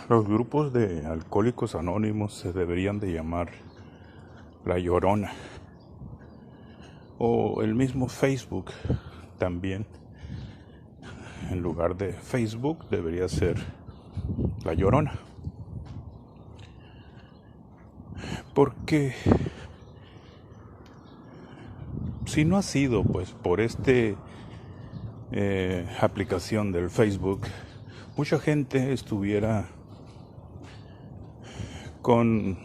Los grupos de alcohólicos anónimos se deberían de llamar La Llorona, o el mismo Facebook también. En lugar de Facebook debería ser La Llorona, porque si no ha sido pues por aplicación del Facebook, mucha gente estuviera con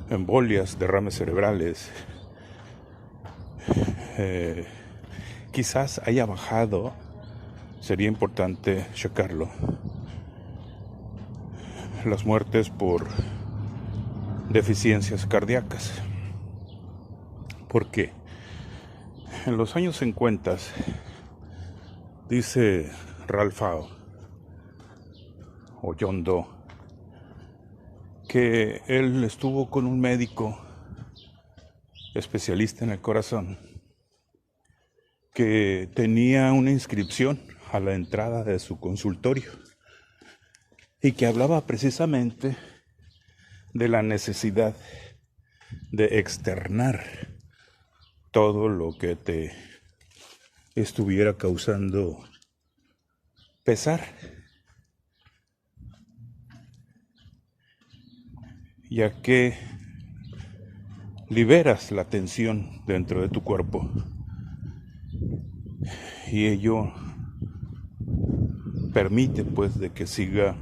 embolias, derrames cerebrales. Quizás haya bajado, sería importante checarlo, las muertes por deficiencias cardíacas. Porque en los años 50, dice Ralph o John Doe, que él estuvo con un médico especialista en el corazón que tenía una inscripción a la entrada de su consultorio y que hablaba precisamente de la necesidad de externar todo lo que te estuviera causando pesar, ya que liberas la tensión dentro de tu cuerpo y ello permite pues de que siga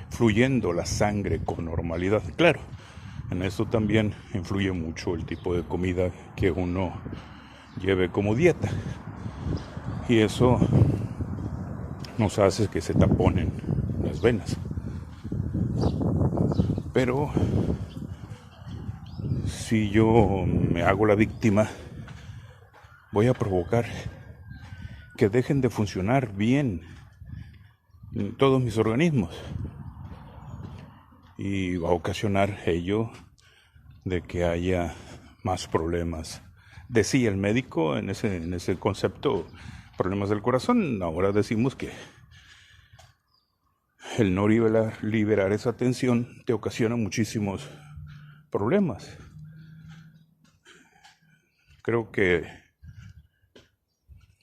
fluyendo la sangre con normalidad. Claro, en eso también influye mucho el tipo de comida que uno lleve como dieta, y eso nos hace que se taponen las venas. Pero si yo me hago la víctima, voy a provocar que dejen de funcionar bien todos mis organismos y va a ocasionar ello de que haya más problemas. Decía el médico en ese concepto, problemas del corazón. Ahora decimos que el no liberar esa tensión te ocasiona muchísimos problemas. Creo que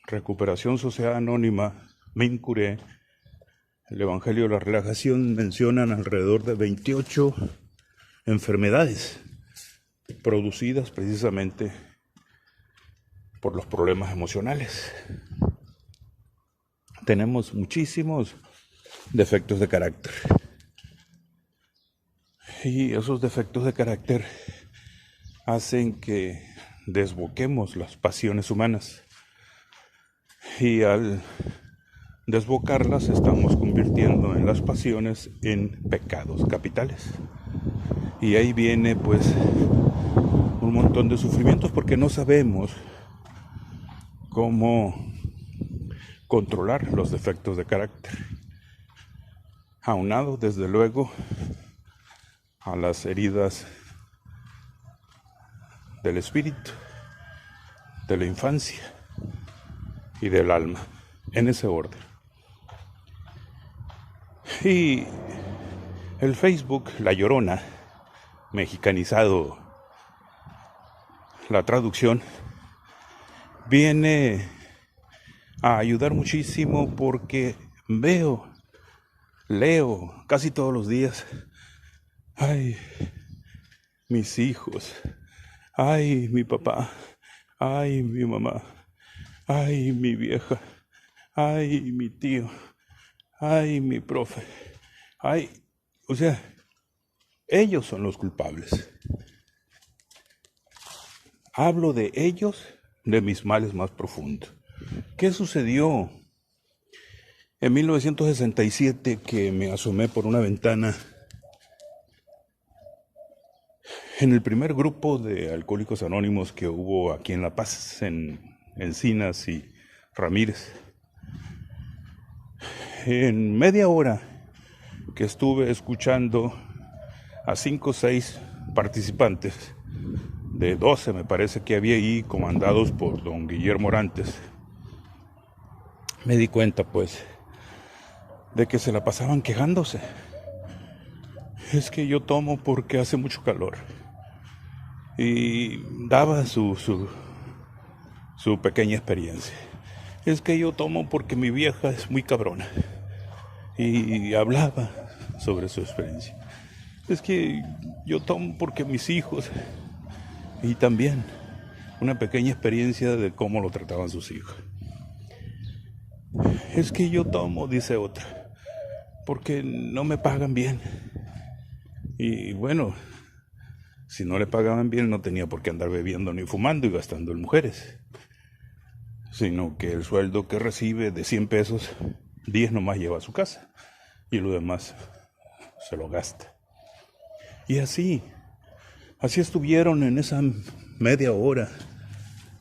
Recuperación Social Anónima, Mincure, el Evangelio de la Relajación mencionan alrededor de 28 enfermedades producidas precisamente por los problemas emocionales. Tenemos muchísimos defectos de carácter, y esos defectos de carácter hacen que desboquemos las pasiones humanas, y al desbocarlas estamos convirtiendo en las pasiones en pecados capitales, y ahí viene pues un montón de sufrimientos porque no sabemos cómo controlar los defectos de carácter, aunado desde luego a las heridas del espíritu, de la infancia y del alma, en ese orden. Y el Facebook, La Llorona, mexicanizado la traducción, viene a ayudar muchísimo porque leo casi todos los días: ay, mis hijos, ay, mi papá, ay, mi mamá, ay, mi vieja, ay, mi tío, ay, mi profe, ay, o sea, ellos son los culpables. Hablo de ellos, de mis males más profundos. ¿Qué sucedió en 1967 que me asomé por una ventana en el primer grupo de alcohólicos anónimos que hubo aquí en La Paz, en Encinas y Ramírez? En media hora que estuve escuchando a 5 o 6 participantes, de 12 me parece que había ahí, comandados por don Guillermo Orantes, me di cuenta pues de que se la pasaban quejándose Es que yo tomo porque hace mucho calor. Y daba su pequeña experiencia. Es que yo tomo porque mi vieja es muy cabrona. Y hablaba sobre su experiencia. Es que yo tomo porque mis hijos. Y también una pequeña experiencia de cómo lo trataban sus hijos. Es que yo tomo, dice otra, porque no me pagan bien. Y bueno, si no le pagaban bien no tenía por qué andar bebiendo ni fumando y gastando en mujeres. Sino que el sueldo que recibe de 100 pesos, 10 nomás lleva a su casa. Y lo demás se lo gasta. Y así estuvieron en esa media hora.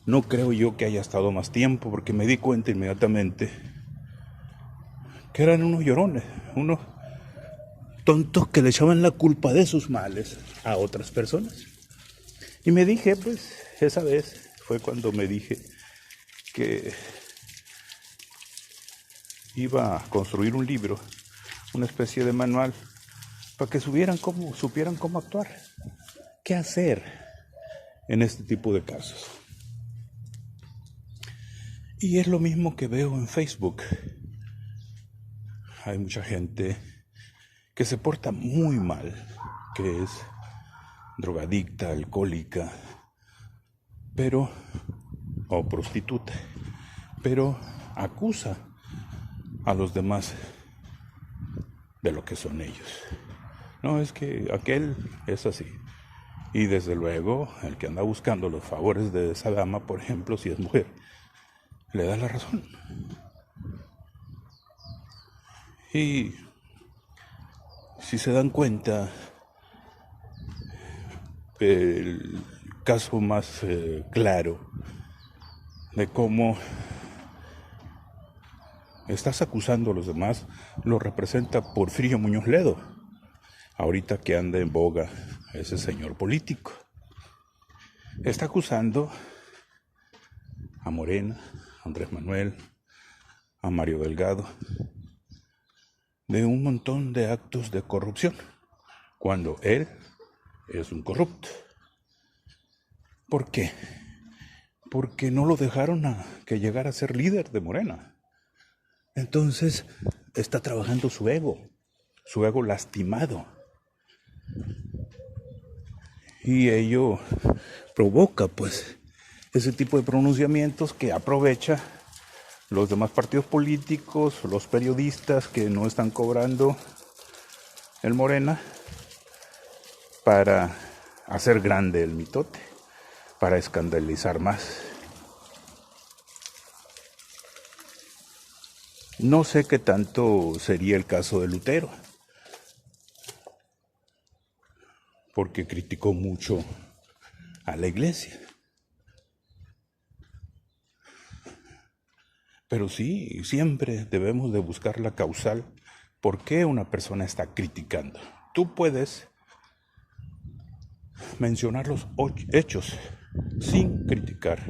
No creo yo que haya estado más tiempo, porque me di cuenta inmediatamente que eran unos llorones, unos tontos que le echaban la culpa de sus males a otras personas. Y me dije, pues, esa vez fue cuando me dije que iba a construir un libro, una especie de manual, para que supieran cómo actuar, qué hacer en este tipo de casos. Y es lo mismo que veo en Facebook. Hay mucha gente que se porta muy mal, que es drogadicta, alcohólica, o prostituta, pero acusa a los demás de lo que son ellos. No, es que aquel es así. Y desde luego, el que anda buscando los favores de esa dama, por ejemplo, si es mujer, le da la razón. Y si se dan cuenta, el caso más claro de cómo estás acusando a los demás lo representa Porfirio Muñoz Ledo, ahorita que anda en boga ese señor político. Está acusando a Morena, a Andrés Manuel, a Mario Delgado, de un montón de actos de corrupción, cuando él es un corrupto. ¿Por qué? Porque no lo dejaron que llegara a ser líder de Morena. Entonces está trabajando su ego lastimado. Y ello provoca, pues, ese tipo de pronunciamientos que aprovecha los demás partidos políticos, los periodistas que no están cobrando el Morena, para hacer grande el mitote, para escandalizar más. No sé qué tanto sería el caso de Lutero, porque criticó mucho a la iglesia. Pero sí, siempre debemos de buscar la causal. ¿Por qué una persona está criticando? Tú puedes mencionar los hechos sin criticar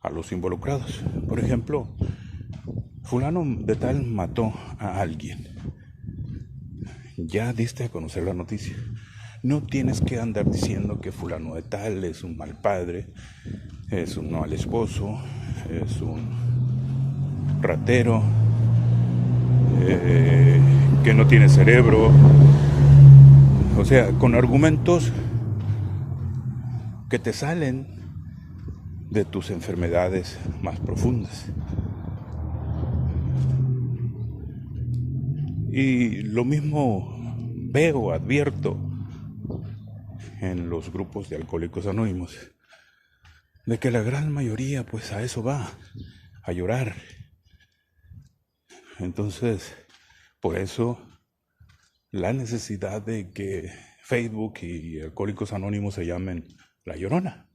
a los involucrados. Por ejemplo, fulano de tal mató a alguien. Ya diste a conocer la noticia. No tienes que andar diciendo que fulano de tal es un mal padre, es un mal esposo, es un ratero, que no tiene cerebro. O sea, con argumentos que te salen de tus enfermedades más profundas. Y lo mismo veo, advierto en los grupos de Alcohólicos Anónimos, de que la gran mayoría pues a eso va, a llorar. Entonces, por eso la necesidad de que Facebook y Alcohólicos Anónimos se llamen La Llorona.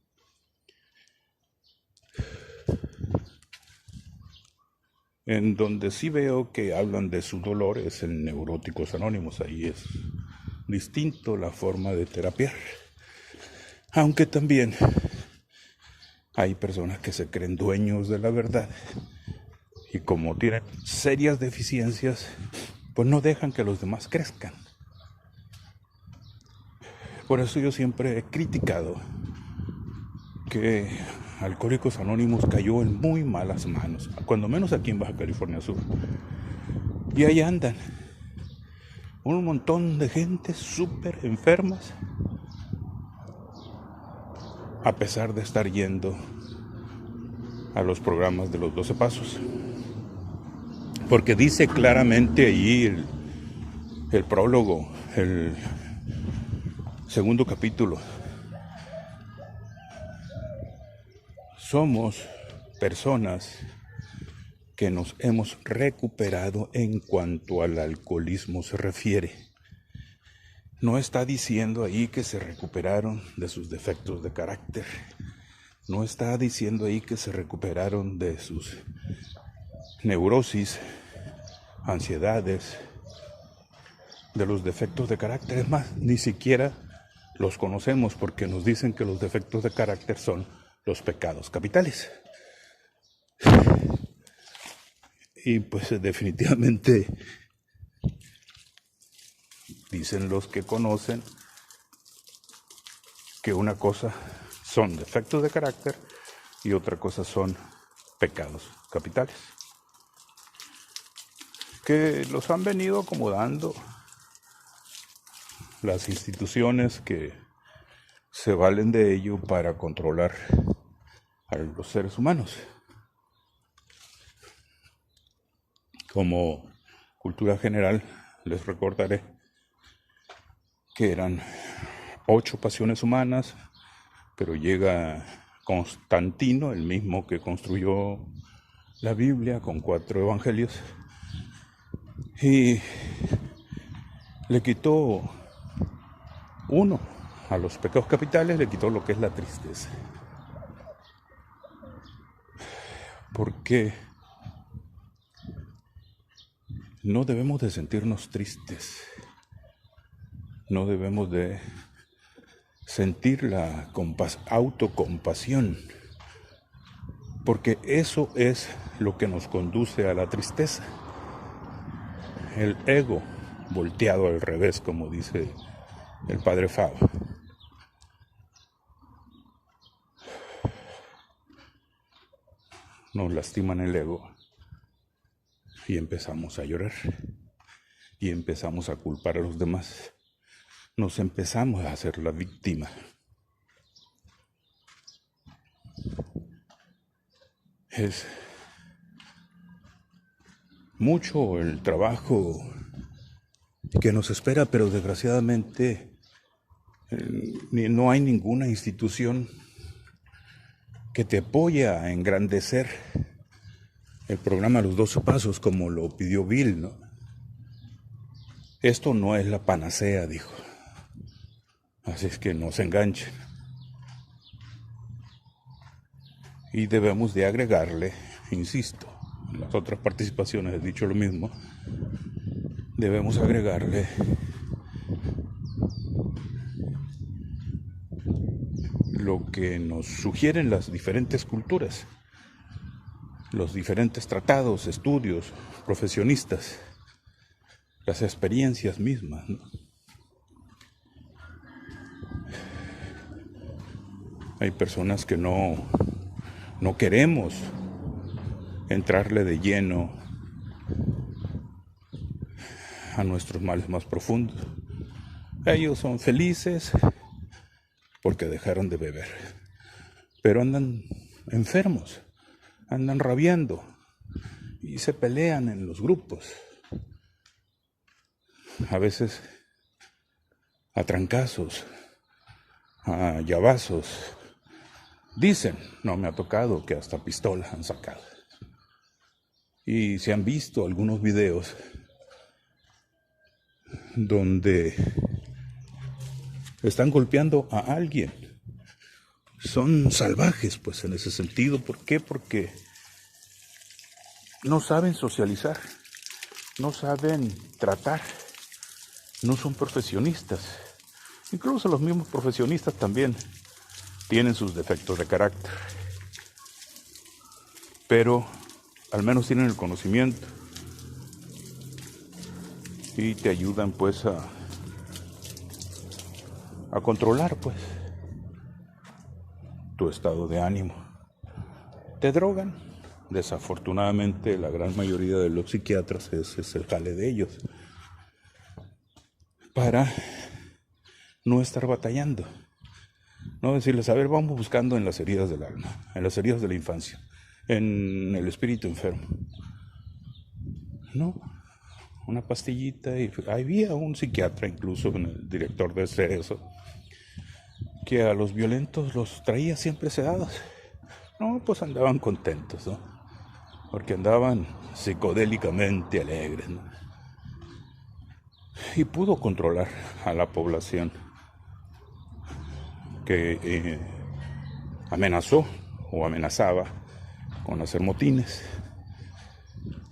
En donde sí veo que hablan de su dolor es en Neuróticos Anónimos. Ahí es distinto la forma de terapiar. Aunque también hay personas que se creen dueños de la verdad y como tienen serias deficiencias, pues no dejan que los demás crezcan. Por eso yo siempre he criticado que Alcohólicos Anónimos cayó en muy malas manos, cuando menos aquí en Baja California Sur. Y ahí andan un montón de gente súper enfermas, a pesar de estar yendo a los programas de los 12 Pasos. Porque dice claramente allí el prólogo, el segundo capítulo: somos personas que nos hemos recuperado en cuanto al alcoholismo se refiere. No está diciendo ahí que se recuperaron de sus defectos de carácter. No está diciendo ahí que se recuperaron de sus neurosis, ansiedades, de los defectos de carácter. Es más, ni siquiera los conocemos, porque nos dicen que los defectos de carácter son los pecados capitales. Y pues definitivamente dicen los que conocen que una cosa son defectos de carácter y otra cosa son pecados capitales, que los han venido acomodando las instituciones que se valen de ello para controlar a los seres humanos. Como cultura general, les recordaré que eran 8 pasiones humanas, pero llega Constantino, el mismo que construyó la Biblia con 4 evangelios, y le quitó uno a los pecados capitales, le quitó lo que es la tristeza. Porque no debemos de sentirnos tristes, no debemos de sentir la autocompasión, porque eso es lo que nos conduce a la tristeza. El ego volteado al revés, como dice el padre Fava. Nos lastiman el ego y empezamos a llorar y empezamos a culpar a los demás. Nos empezamos a hacer la víctima. Es mucho el trabajo que nos espera, pero desgraciadamente no hay ninguna institución que te apoye a engrandecer el programa Los 12 Pasos como lo pidió Bill, ¿no? Esto no es la panacea, dijo. Así es que no se enganchen. Y debemos de agregarle, insisto, en las otras participaciones he dicho lo mismo, debemos agregarle lo que nos sugieren las diferentes culturas, los diferentes tratados, estudios, profesionistas, las experiencias mismas, ¿no? Hay personas que no queremos entrarle de lleno a nuestros males más profundos. Ellos son felices porque dejaron de beber, pero andan enfermos, andan rabiando y se pelean en los grupos, a veces a trancazos, a llavazos. Dicen, no me ha tocado, que hasta pistolas han sacado. Y se han visto algunos videos donde están golpeando a alguien. Son salvajes, pues, en ese sentido. ¿Por qué? Porque no saben socializar, no saben tratar, no son profesionistas. Incluso los mismos profesionistas también tienen sus defectos de carácter, pero al menos tienen el conocimiento y te ayudan pues a a controlar, pues, tu estado de ánimo. Te drogan. Desafortunadamente, la gran mayoría de los psiquiatras es el jale de ellos, para no estar batallando. No decirles, a ver, vamos buscando en las heridas del alma, en las heridas de la infancia, en el espíritu enfermo. No, una pastillita. Y había un psiquiatra, incluso el director de eso, que a los violentos los traía siempre sedados. No, pues andaban contentos, ¿no? Porque andaban psicodélicamente alegres, ¿no? Y pudo controlar a la población que amenazó o amenazaba con hacer motines.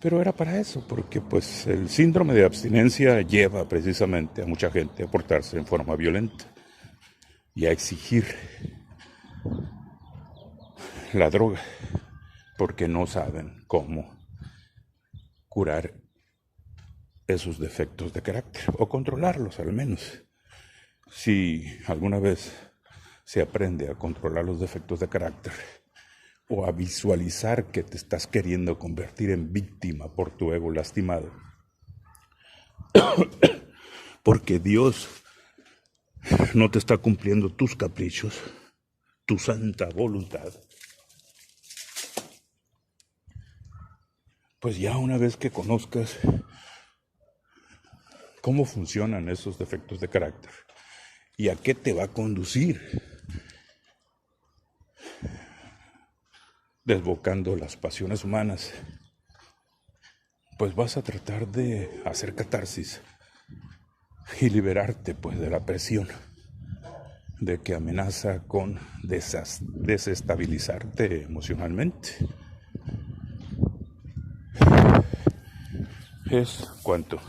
Pero era para eso, porque pues el síndrome de abstinencia lleva precisamente a mucha gente a portarse en forma violenta y a exigir la droga, porque no saben cómo curar esos defectos de carácter, o controlarlos al menos. Si alguna vez se aprende a controlar los defectos de carácter, o a visualizar que te estás queriendo convertir en víctima por tu ego lastimado, porque Dios no te está cumpliendo tus caprichos, tu santa voluntad, pues ya una vez que conozcas cómo funcionan esos defectos de carácter y a qué te va a conducir desbocando las pasiones humanas, pues vas a tratar de hacer catarsis y liberarte pues de la presión de que amenaza con desestabilizarte emocionalmente. Es cuanto.